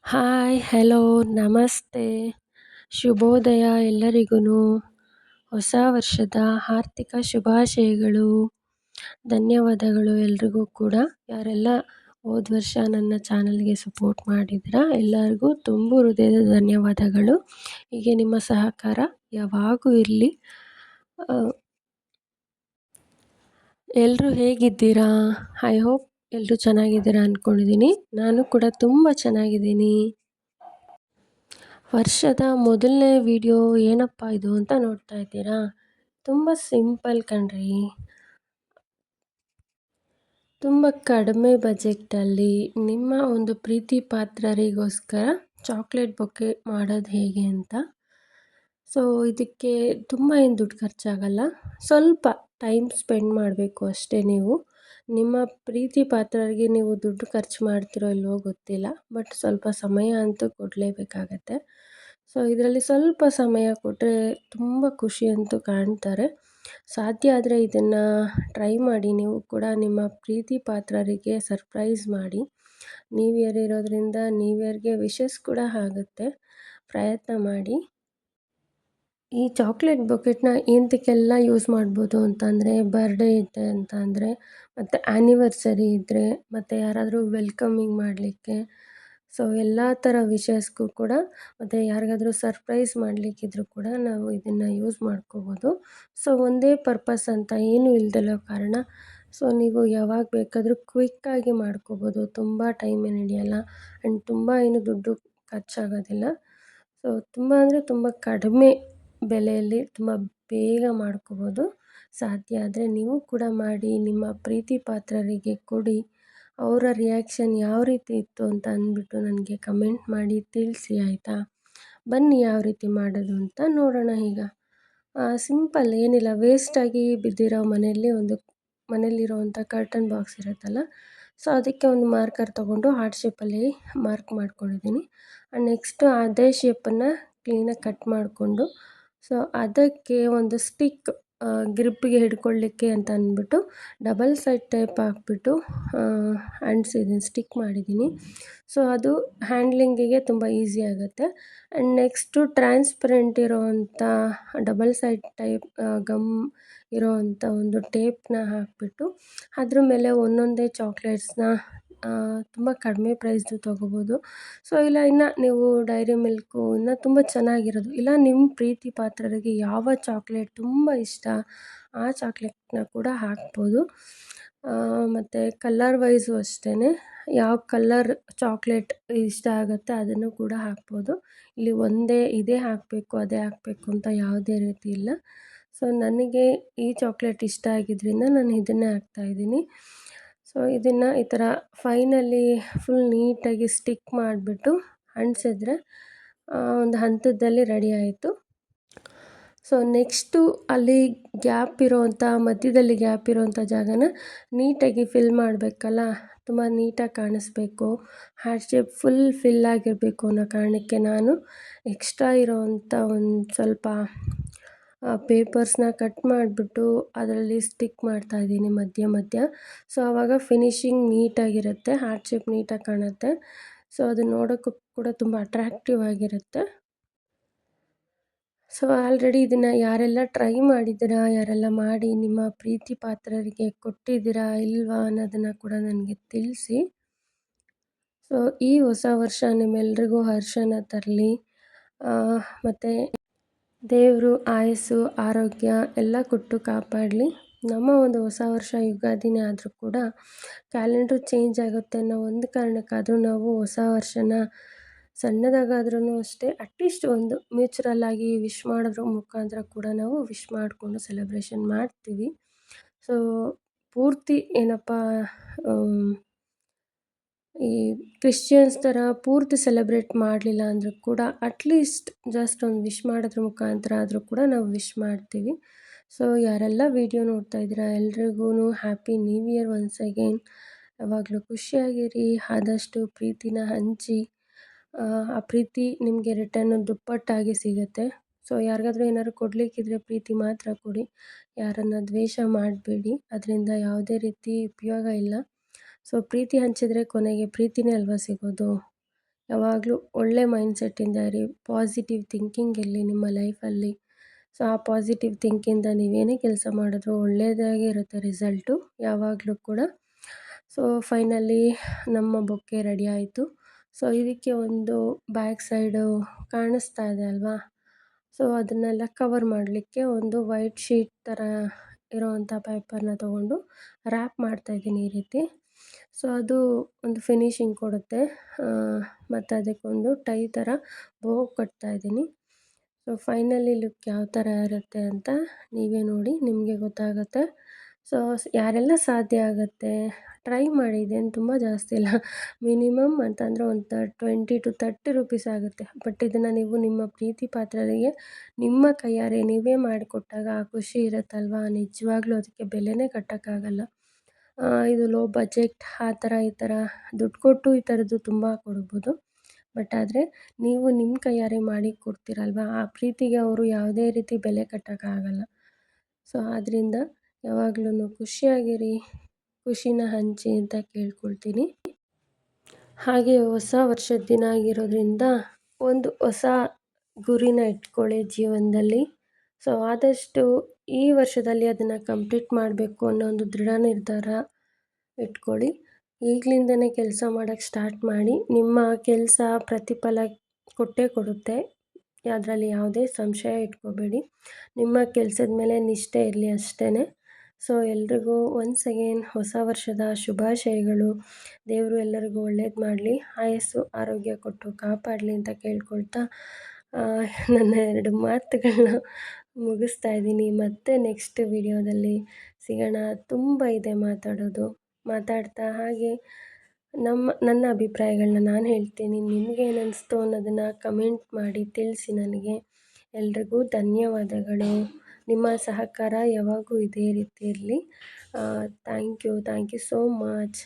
Hi, hello, ನಮಸ್ತೆ, ಶುಭೋದಯ ಎಲ್ಲರಿಗೂ. ಹೊಸ ವರ್ಷದ ಆರ್ಥಿಕ ಶುಭಾಶಯಗಳು. ಧನ್ಯವಾದಗಳು ಎಲ್ರಿಗೂ ಕೂಡ. ಯಾರೆಲ್ಲ ಹೋದ ವರ್ಷ ನನ್ನ ಚಾನಲ್ಗೆ ಸಪೋರ್ಟ್ ಮಾಡಿದ್ದೀರಾ ಎಲ್ಲರಿಗೂ ತುಂಬ ಹೃದಯದ ಧನ್ಯವಾದಗಳು. ಹೀಗೆ ನಿಮ್ಮ ಸಹಕಾರ ಯಾವಾಗೂ ಇರಲಿ. ಎಲ್ಲರೂ ಹೇಗಿದ್ದೀರಾ? ಐ ಹೋಪ್ ಎಲ್ಲರೂ ಚೆನ್ನಾಗಿದ್ದೀರಾ ಅಂದ್ಕೊಂಡಿದ್ದೀನಿ. ನಾನು ಕೂಡ ತುಂಬ ಚೆನ್ನಾಗಿದ್ದೀನಿ. ವರ್ಷದ ಮೊದಲನೇ ವಿಡಿಯೋ ಏನಪ್ಪ ಇದು ಅಂತ ನೋಡ್ತಾ ಇದ್ದೀರಾ? ತುಂಬ ಸಿಂಪಲ್ ಕಣ್ರಿ. ತುಂಬ ಕಡಿಮೆ ಬಜೆಟಲ್ಲಿ ನಿಮ್ಮ ಒಂದು ಪ್ರೀತಿ ಪಾತ್ರರಿಗೋಸ್ಕರ ಚಾಕ್ಲೇಟ್ ಬೊಕ್ಕೆ ಮಾಡೋದು ಹೇಗೆ ಅಂತ. ಸೊ ಇದಕ್ಕೆ ತುಂಬ ಏನು ದುಡ್ಡು ಖರ್ಚಾಗಲ್ಲ. ಸ್ವಲ್ಪ ಟೈಮ್ ಸ್ಪೆಂಡ್ ಮಾಡಬೇಕು ಅಷ್ಟೇ ನೀವು. ನಿಮ್ಮ ಪ್ರೀತಿ ಪಾತ್ರರಿಗೆ ನೀವು ದುಡ್ಡು ಖರ್ಚು ಮಾಡ್ತಿರೋ ಇಲ್ವೋ ಗೊತ್ತಿಲ್ಲ, ಬಟ್ ಸ್ವಲ್ಪ ಸಮಯ ಅಂತೂ ಕೊಡಲೇಬೇಕಾಗತ್ತೆ. ಸೊ ಇದರಲ್ಲಿ ಸ್ವಲ್ಪ ಸಮಯ ಕೊಟ್ಟರೆ ತುಂಬ ಖುಷಿ ಅಂತೂ ಕಾಣ್ತಾರೆ. ಸಾಧ್ಯ ಆದರೆ ಇದನ್ನು ಟ್ರೈ ಮಾಡಿ. ನೀವು ಕೂಡ ನಿಮ್ಮ ಪ್ರೀತಿ ಪಾತ್ರರಿಗೆ ಸರ್ಪ್ರೈಸ್ ಮಾಡಿ. ನ್ಯೂ ಇಯರ್ ಇರೋದ್ರಿಂದ ನ್ಯೂ ಇಯರ್ಗೆ ವಿಶಸ್ ಕೂಡ ಆಗುತ್ತೆ. ಪ್ರಯತ್ನ ಮಾಡಿ. ಈ ಚಾಕ್ಲೇಟ್ ಬೊಕೆಟ್ನ ಎಂತಕ್ಕೆಲ್ಲ ಯೂಸ್ ಮಾಡ್ಬೋದು ಅಂತಂದರೆ, ಬರ್ಡೇ ಇದೆ ಅಂತ ಅಂದರೆ, ಮತ್ತು ಆ್ಯನಿವರ್ಸರಿ ಇದ್ದರೆ, ಮತ್ತು ಯಾರಾದರೂ ವೆಲ್ಕಮಿಂಗ್ ಮಾಡಲಿಕ್ಕೆ, ಸೊ ಎಲ್ಲ ಥರ ವಿಷಸ್ಗೂ ಕೂಡ, ಮತ್ತು ಯಾರಿಗಾದ್ರೂ ಸರ್ಪ್ರೈಸ್ ಮಾಡಲಿಕ್ಕಿದ್ರೂ ಕೂಡ ನಾವು ಇದನ್ನು ಯೂಸ್ ಮಾಡ್ಕೋಬೋದು. ಸೊ ಒಂದೇ ಪರ್ಪಸ್ ಅಂತ ಏನೂ ಇಲ್ದಿರೋ ಕಾರಣ ಸೊ ನೀವು ಯಾವಾಗ ಬೇಕಾದರೂ ಕ್ವಿಕ್ಕಾಗಿ ಮಾಡ್ಕೋಬೋದು. ತುಂಬ ಟೈಮ್ ಏನು ಹಿಡಿಯಲ್ಲ ಆ್ಯಂಡ್ ತುಂಬ ಏನು ದುಡ್ಡು ಖರ್ಚಾಗೋದಿಲ್ಲ. ಸೊ ತುಂಬ ಅಂದರೆ ತುಂಬ ಕಡಿಮೆ ಬೆಲೆಯಲ್ಲಿ ತುಂಬ ಬೇಗ ಮಾಡ್ಕೋಬೋದು. ಸಾಧ್ಯ ಆದರೆ ನೀವು ಕೂಡ ಮಾಡಿ, ನಿಮ್ಮ ಪ್ರೀತಿ ಪಾತ್ರರಿಗೆ ಕೊಡಿ. ಅವರ ರಿಯಾಕ್ಷನ್ ಯಾವ ರೀತಿ ಇತ್ತು ಅಂತ ಅಂದ್ಬಿಟ್ಟು ನನಗೆ ಕಮೆಂಟ್ ಮಾಡಿ ತಿಳಿಸಿ, ಆಯಿತಾ? ಬನ್ನಿ ಯಾವ ರೀತಿ ಮಾಡೋದು ಅಂತ ನೋಡೋಣ ಈಗ. ಸಿಂಪಲ್ ಏನಿಲ್ಲ, ವೇಸ್ಟಾಗಿ ಬಿದ್ದಿರೋ ಮನೆಯಲ್ಲಿರೋವಂಥ ಕರ್ಟನ್ ಬಾಕ್ಸ್ ಇರುತ್ತಲ್ಲ, ಸೊ ಅದಕ್ಕೆ ಒಂದು ಮಾರ್ಕರ್ ತೊಗೊಂಡು ಹಾರ್ಟ್ ಶೇಪಲ್ಲಿ ಮಾರ್ಕ್ ಮಾಡ್ಕೊಂಡಿದ್ದೀನಿ. ನೆಕ್ಸ್ಟು ಅದೇ ಶೇಪನ್ನು ಕ್ಲೀನಾಗಿ ಕಟ್ ಮಾಡಿಕೊಂಡು, ಸೊ ಅದಕ್ಕೆ ಒಂದು ಸ್ಟಿಕ್ ಗ್ರಿಪ್ಪಿಗೆ ಹಿಡ್ಕೊಳ್ಳಿಕ್ಕೆ ಅಂತ ಅಂದ್ಬಿಟ್ಟು ಡಬಲ್ ಸೈಡ್ ಟೇಪ್ ಹಾಕ್ಬಿಟ್ಟು ಅಂಟಿಸಿದ್ದೀನಿ, ಸ್ಟಿಕ್ ಮಾಡಿದ್ದೀನಿ. ಸೊ ಅದು ಹ್ಯಾಂಡ್ಲಿಂಗಿಗೆ ತುಂಬ ಈಸಿ ಆಗುತ್ತೆ. ಆ್ಯಂಡ್ ನೆಕ್ಸ್ಟು ಟ್ರಾನ್ಸ್ಪರೆಂಟ್ ಇರೋವಂಥ ಡಬಲ್ ಸೈಡ್ ಟೈಪ್ ಗಮ್ ಇರೋವಂಥ ಒಂದು ಟೇಪ್ನ ಹಾಕಿಬಿಟ್ಟು ಅದ್ರ ಮೇಲೆ ಒಂದೊಂದೇ ಚಾಕ್ಲೇಟ್ಸ್ನ ತುಂಬ ಕಡಿಮೆ ಪ್ರೈಸ್ದು ತೊಗೋಬೋದು. ಸೊ ಇಲ್ಲ ಇನ್ನು ನೀವು ಡೈರಿ ಮಿಲ್ಕು ಇನ್ನು ತುಂಬ ಚೆನ್ನಾಗಿರೋದು, ಇಲ್ಲ ನಿಮ್ಮ ಪ್ರೀತಿ ಪಾತ್ರರಿಗೆ ಯಾವ ಚಾಕ್ಲೇಟ್ ತುಂಬ ಇಷ್ಟ ಆ ಚಾಕ್ಲೇಟ್ನ ಕೂಡ ಹಾಕ್ಬೋದು. ಮತ್ತು ಕಲ್ಲರ್ ವೈಸು ಅಷ್ಟೇ, ಯಾವ ಕಲ್ಲರ್ ಚಾಕ್ಲೇಟ್ ಇಷ್ಟ ಆಗುತ್ತೆ ಅದನ್ನು ಕೂಡ ಹಾಕ್ಬೋದು. ಇಲ್ಲಿ ಒಂದೇ ಇದೇ ಹಾಕಬೇಕು ಅದೇ ಹಾಕಬೇಕು ಅಂತ ಯಾವುದೇ ರೀತಿ ಇಲ್ಲ. ಸೊ ನನಗೆ ಈ ಚಾಕ್ಲೇಟ್ ಇಷ್ಟ ಆಗಿದ್ದರಿಂದ ನಾನು ಇದನ್ನೇ ಹಾಕ್ತಾಯಿದ್ದೀನಿ. ಸೊ ಇದನ್ನು ಈ ಥರ ಫೈನಲಿ ಫುಲ್ ನೀಟಾಗಿ ಸ್ಟಿಕ್ ಮಾಡಿಬಿಟ್ಟು ಅಂಟಿಸಿದ್ರೆ ಒಂದು ಹಂತದಲ್ಲಿ ರೆಡಿ ಆಯಿತು. ಸೊ ನೆಕ್ಸ್ಟು ಅಲ್ಲಿ ಮಧ್ಯದಲ್ಲಿ ಗ್ಯಾಪ್ ಇರೋವಂಥ ಜಾಗನ ನೀಟಾಗಿ ಫಿಲ್ ಮಾಡಬೇಕಲ್ಲ, ತುಂಬ ನೀಟಾಗಿ ಕಾಣಿಸ್ಬೇಕು, ಹಾರ್ಟ್ ಶೇಪ್ ಫಿಲ್ ಆಗಿರಬೇಕು ಅನ್ನೋ ಕಾರಣಕ್ಕೆ ನಾನು ಎಕ್ಸ್ಟ್ರಾ ಇರೋವಂಥ ಒಂದು ಸ್ವಲ್ಪ ಪೇಪರ್ಸ್ನ ಕಟ್ ಮಾಡಿಬಿಟ್ಟು ಅದರಲ್ಲಿ ಸ್ಟಿಕ್ ಮಾಡ್ತಾಯಿದ್ದೀನಿ ಮಧ್ಯ. ಸೊ ಆವಾಗ ಫಿನಿಶಿಂಗ್ ನೀಟಾಗಿರುತ್ತೆ, ಹಾರ್ಟ್ ಶೇಪ್ ನೀಟಾಗಿ ಕಾಣುತ್ತೆ. ಸೊ ಅದು ನೋಡೋಕ್ಕೂ ಕೂಡ ತುಂಬ ಅಟ್ರ್ಯಾಕ್ಟಿವ್ ಆಗಿರುತ್ತೆ. ಸೊ ಆಲ್ರೆಡಿ ಇದನ್ನು ಯಾರೆಲ್ಲ ಟ್ರೈ ಮಾಡಿದ್ದೀರಾ, ಯಾರೆಲ್ಲ ಮಾಡಿ ನಿಮ್ಮ ಪ್ರೀತಿ ಪಾತ್ರರಿಗೆ ಕೊಟ್ಟಿದ್ದೀರಾ ಇಲ್ವಾ ಅನ್ನೋದನ್ನು ಕೂಡ ನನಗೆ ತಿಳಿಸಿ. ಸೊ ಈ ಹೊಸ ವರ್ಷ ನಿಮ್ಮೆಲ್ರಿಗೂ ಹರ್ಷನ ತರಲಿ, ಮತ್ತು ದೇವರು ಆಯಸ್ಸು ಆರೋಗ್ಯ ಎಲ್ಲ ಕೊಟ್ಟು ಕಾಪಾಡಲಿ. ನಮ್ಮ ಒಂದು ಹೊಸ ವರ್ಷ ಯುಗಾದಿನೇ ಆದರೂ ಕೂಡ ಕ್ಯಾಲೆಂಡ್ರು ಚೇಂಜ್ ಆಗುತ್ತೆ ಅನ್ನೋ ಒಂದು ಕಾರಣಕ್ಕಾದರೂ ನಾವು ಹೊಸ ವರ್ಷನ ಸಣ್ಣದಾಗಾದ್ರೂ ಅಷ್ಟೇ ಅಟ್ಲೀಸ್ಟ್ ಒಂದು ಮ್ಯೂಚುರಲ್ಲಾಗಿ ವಿಶ್ ಮಾಡೋದ್ರ ಮುಖಾಂತರ ಕೂಡ ನಾವು ವಿಶ್ ಮಾಡಿಕೊಂಡು ಸೆಲೆಬ್ರೇಷನ್ ಮಾಡ್ತೀವಿ. ಸೊ ಪೂರ್ತಿ ಏನಪ್ಪ ಈ ಕ್ರಿಶ್ಚಿಯನ್ಸ್ ಥರ ಪೂರ್ತಿ ಸೆಲೆಬ್ರೇಟ್ ಮಾಡಲಿಲ್ಲ ಅಂದರೂ ಕೂಡ ಅಟ್ಲೀಸ್ಟ್ ಜಸ್ಟ್ ಒಂದು ವಿಶ್ ಮಾಡೋದ್ರ ಮುಖಾಂತರ ಆದರೂ ಕೂಡ ನಾವು ವಿಶ್ ಮಾಡ್ತೀವಿ. ಸೊ ಯಾರೆಲ್ಲ ವಿಡಿಯೋ ನೋಡ್ತಾ ಇದ್ದೀರಾ ಎಲ್ರಿಗೂ happy new year once again. ಯಾವಾಗಲೂ ಖುಷಿಯಾಗಿರಿ, ಆದಷ್ಟು ಪ್ರೀತಿನ ಹಂಚಿ. ಆ ಪ್ರೀತಿ ನಿಮಗೆ ರಿಟರ್ನ್ ದುಪ್ಪಟ್ಟಾಗಿ ಸಿಗುತ್ತೆ. ಸೊ ಯಾರಿಗಾದ್ರೂ ಏನಾದ್ರು ಕೊಡಲಿಕ್ಕಿದ್ರೆ ಪ್ರೀತಿ ಮಾತ್ರ ಕೊಡಿ, ಯಾರನ್ನು ದ್ವೇಷ ಮಾಡಬೇಡಿ, ಅದರಿಂದ ಯಾವುದೇ ರೀತಿ ಉಪಯೋಗ ಇಲ್ಲ. ಸೊ ಪ್ರೀತಿ ಹಂಚಿದ್ರೆ ಕೊನೆಗೆ ಪ್ರೀತಿನೇ ಅಲ್ವಾ ಸಿಗೋದು. ಯಾವಾಗಲೂ ಒಳ್ಳೆ ಮೈಂಡ್ಸೆಟ್ಟಿಂದ ಇರಿ, ಪಾಸಿಟಿವ್ ಥಿಂಕಿಂಗ್ ಇರಲಿ ನಿಮ್ಮ ಲೈಫಲ್ಲಿ. ಸೊ ಆ ಪಾಸಿಟಿವ್ ಥಿಂಕಿಂದ ನೀವೇನೇ ಕೆಲಸ ಮಾಡಿದ್ರೂ ಒಳ್ಳೆಯದಾಗೇ ಇರುತ್ತೆ ರಿಸಲ್ಟು ಯಾವಾಗಲೂ ಕೂಡ. ಸೊ ಫೈನಲಿ ನಮ್ಮ ಬೊಕ್ಕೆ ರೆಡಿ ಆಯಿತು. ಸೊ ಇದಕ್ಕೆ ಒಂದು ಬ್ಯಾಕ್ ಸೈಡು ಕಾಣಿಸ್ತಾ ಇದೆ ಅಲ್ವಾ, ಸೊ ಅದನ್ನೆಲ್ಲ ಕವರ್ ಮಾಡಲಿಕ್ಕೆ ಒಂದು ವೈಟ್ ಶೀಟ್ ಥರ ಇರೋವಂಥ ಪೇಪರ್ನ ತೊಗೊಂಡು ರ್ಯಾಪ್ ಮಾಡ್ತಾಯಿದ್ದೀನಿ ಈ ರೀತಿ. ಸೊ ಅದು ಒಂದು ಫಿನಿಶಿಂಗ್ ಕೊಡುತ್ತೆ. ಮತ್ತು ಅದಕ್ಕೊಂದು ಟೈ ಥರ ಬೋ ಕಟ್ತಾಯಿದ್ದೀನಿ. ಸೊ ಫೈನಲಿ ಲುಕ್ ಯಾವ ಥರ ಇರುತ್ತೆ ಅಂತ ನೀವೇ ನೋಡಿ, ನಿಮಗೆ ಗೊತ್ತಾಗುತ್ತೆ. ಸೊ ಯಾರೆಲ್ಲ ಸಾಧ್ಯ ಆಗುತ್ತೆ ಟ್ರೈ ಮಾಡಿ, ಇದೇನು ತುಂಬ ಜಾಸ್ತಿ ಇಲ್ಲ. ಮಿನಿಮಮ್ ಅಂತಂದರೆ ಒಂದು 20-30 ರುಪೀಸ್ ಆಗುತ್ತೆ. ಬಟ್ ಇದನ್ನು ನೀವು ನಿಮ್ಮ ಪ್ರೀತಿ ಪಾತ್ರರಿಗೆ ನಿಮ್ಮ ಕೈಯಾರೆ ನೀವೇ ಮಾಡಿಕೊಟ್ಟಾಗ ಆ ಖುಷಿ ಇರುತ್ತಲ್ವಾ, ನಿಜವಾಗ್ಲೂ ಅದಕ್ಕೆ ಬೆಲೆನೇ ಕಟ್ಟೋಕ್ಕಾಗಲ್ಲ. ಇದು ಲೋ ಬಜೆಟ್ ಆ ಥರ ಈ ಥರ ದುಡ್ಡು ಕೊಟ್ಟು ಈ ಥರದ್ದು ತುಂಬ ಕೊಡ್ಬೋದು. ಬಟ್ ಆದರೆ ನೀವು ನಿಮ್ಮ ಕೈಯಾರೆ ಮಾಡಿ ಕೊಡ್ತೀರಲ್ವ, ಆ ಪ್ರೀತಿಗೆ ಅವರು ಯಾವುದೇ ರೀತಿ ಬೆಲೆ ಕಟ್ಟೋಕ್ಕಾಗಲ್ಲ. ಸೊ ಆದ್ದರಿಂದ ಯಾವಾಗ್ಲೂ ಖುಷಿಯಾಗಿರಿ, ಖುಷಿನ ಹಂಚಿ ಅಂತ ಕೇಳ್ಕೊಳ್ತೀನಿ. ಹಾಗೆ ಹೊಸ ವರ್ಷದ ದಿನ ಆಗಿರೋದ್ರಿಂದ ಒಂದು ಹೊಸ ಗುರಿನ ಇಟ್ಕೊಳ್ಳಿ ಜೀವನದಲ್ಲಿ. ಸೊ ಆದಷ್ಟು ಈ ವರ್ಷದಲ್ಲಿ ಅದನ್ನು ಕಂಪ್ಲೀಟ್ ಮಾಡಬೇಕು ಅನ್ನೋ ಒಂದು ದೃಢ ನಿರ್ಧಾರ ಇಟ್ಕೊಳ್ಳಿ. ಈಗಲಿಂದನೇ ಕೆಲಸ ಮಾಡೋಕ್ಕೆ ಸ್ಟಾರ್ಟ್ ಮಾಡಿ. ನಿಮ್ಮ ಕೆಲಸ ಪ್ರತಿಫಲ ಕೊಟ್ಟೇ ಕೊಡುತ್ತೆ, ಅದರಲ್ಲಿ ಯಾವುದೇ ಸಂಶಯ ಇಟ್ಕೋಬೇಡಿ. ನಿಮ್ಮ ಕೆಲಸದ ಮೇಲೆ ನಿಷ್ಠೆ ಇರಲಿ ಅಷ್ಟೇ. ಸೊ ಎಲ್ರಿಗೂ ಒನ್ಸ್ ಅಗೇನ್ ಹೊಸ ವರ್ಷದ ಶುಭಾಶಯಗಳು. ದೇವರು ಎಲ್ಲರಿಗೂ ಒಳ್ಳೇದು ಮಾಡಲಿ, ಆಯಸ್ಸು ಆರೋಗ್ಯ ಕೊಟ್ಟು ಕಾಪಾಡಲಿ ಅಂತ ಕೇಳ್ಕೊಳ್ತಾ ನನ್ನ 2 ಮಾತುಗಳನ್ನ ಮುಗಿಸ್ತಾ ಇದ್ದೀನಿ. ಮತ್ತೆ ನೆಕ್ಸ್ಟ್ ವಿಡಿಯೋದಲ್ಲಿ ಸಿಗೋಣ. ತುಂಬ ಇದೆ ಮಾತಾಡ್ತಾ ಹಾಗೆ ನನ್ನ ಅಭಿಪ್ರಾಯಗಳನ್ನ ನಾನು ಹೇಳ್ತೀನಿ. ನಿಮಗೇನು ಅನ್ನಿಸ್ತು ಅನ್ನೋದನ್ನು ಕಮೆಂಟ್ ಮಾಡಿ ತಿಳಿಸಿ ನನಗೆ. ಎಲ್ರಿಗೂ ಧನ್ಯವಾದಗಳು. ನಿಮ್ಮ ಸಹಕಾರ ಯಾವಾಗೂ ಇದೇ ರೀತಿ ಇರಲಿ. Thank you so much.